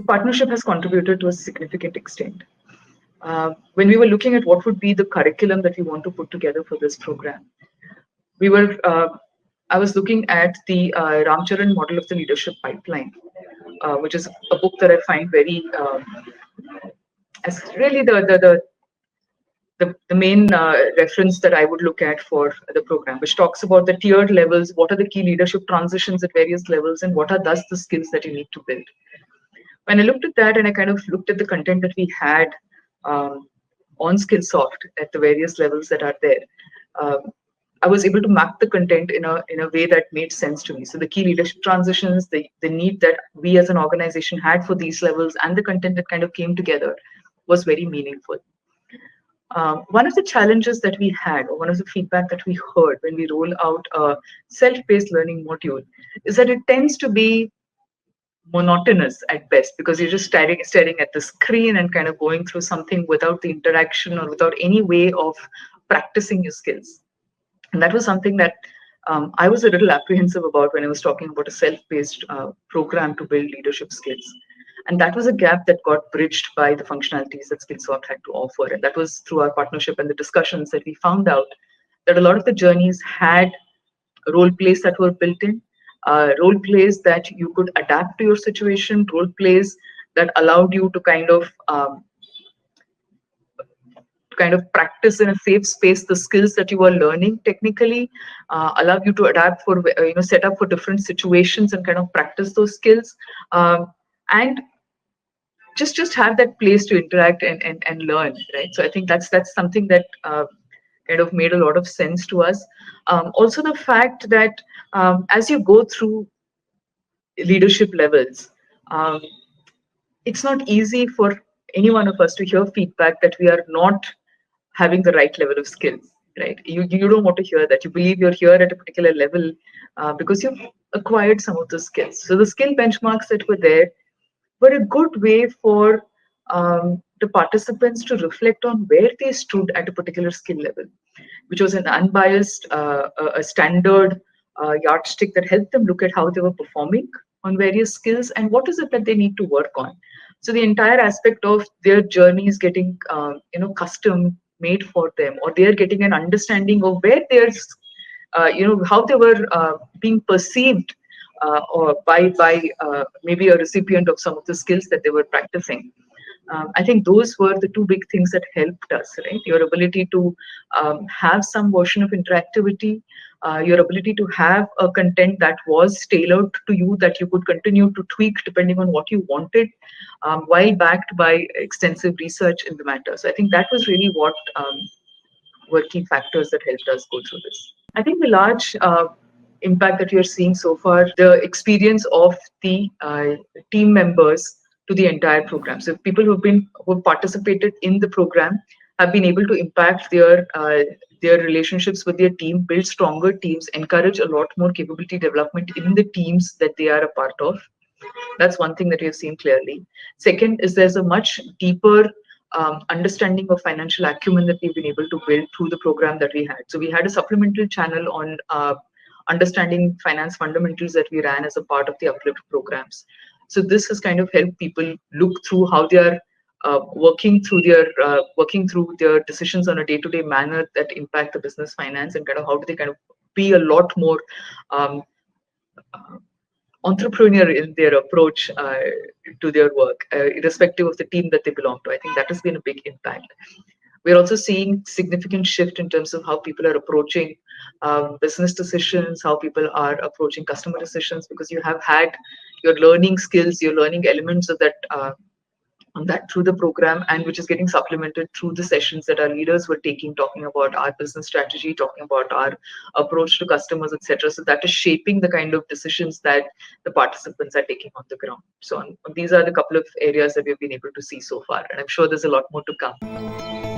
partnership has contributed to a significant extent. When we were looking at what would be the curriculum that we want to put together for this program, we were I was looking at the Ramcharan model of the leadership pipeline, which is a book that I find very as really the main reference that I would look at for the program, which talks about the tiered levels, what are the key leadership transitions at various levels, and what are thus the skills that you need to build. When I looked at that and I kind of looked at the content that we had on Skillsoft at the various levels that are there, I was able to map the content in a way that made sense to me. So the key leadership transitions, the need that we as an organization had for these levels, and the content that kind of came together was very meaningful. One of the challenges that we had, or one of the feedback that we heard when we roll out a self-paced learning module, is that it tends to be monotonous at best, because you're just staring at the screen and kind of going through something without the interaction or without any way of practicing your skills. And that was something that I was a little apprehensive about when I was talking about a self-paced program to build leadership skills. And that was a gap that got bridged by the functionalities that Skillsoft had to offer. And that was through our partnership and the discussions that we found out that a lot of the journeys had role plays that were built in, role plays that you could adapt to your situation, role plays that allowed you to kind of practice in a safe space the skills that you are learning technically, allow you to adapt for, set up for different situations and kind of practice those skills, and just have that place to interact and learn, right? So I think that's something that kind of made a lot of sense to us. Also the fact that as you go through leadership levels, it's not easy for any one of us to hear feedback that we are not having the right level of skills, right? You don't want to hear that. You believe you're here at a particular level because you've acquired some of the skills. So the skill benchmarks that were there were a good way for the participants to reflect on where they stood at a particular skill level, which was an unbiased, a standard yardstick that helped them look at how they were performing on various skills and what is it that they need to work on. So the entire aspect of their journey is getting, custom made for them, or they're getting an understanding of where there's, how they were being perceived or by maybe a recipient of some of the skills that they were practicing. I think those were the two big things that helped us, right? Your ability to have some version of interactivity, your ability to have a content that was tailored to you, that you could continue to tweak depending on what you wanted, while backed by extensive research in the matter. So I think that was really what were key factors that helped us go through this. I think the large impact that you're seeing so far, the experience of the team members to the entire program. So people who've participated in the program have been able to impact their relationships with their team, build stronger teams, encourage a lot more capability development in the teams that they are a part of. That's one thing that we have seen clearly. Second is there's a much deeper understanding of financial acumen that we've been able to build through the program that we had. So we had a supplemental channel on understanding finance fundamentals that we ran as a part of the UPLift programs. So this has kind of helped people look through how they are working through their decisions on a day-to-day manner that impact the business finance, and kind of how do they kind of be a lot more entrepreneur in their approach to their work, irrespective of the team that they belong to. I think that has been a big impact. We're also seeing significant shift in terms of how people are approaching business decisions, how people are approaching customer decisions, because you have had your learning skills, your learning elements of that through the program, and which is getting supplemented through the sessions that our leaders were taking, talking about our business strategy, talking about our approach to customers, etc. So that is shaping the kind of decisions that the participants are taking on the ground. So these are the couple of areas that we've been able to see so far, and I'm sure there's a lot more to come.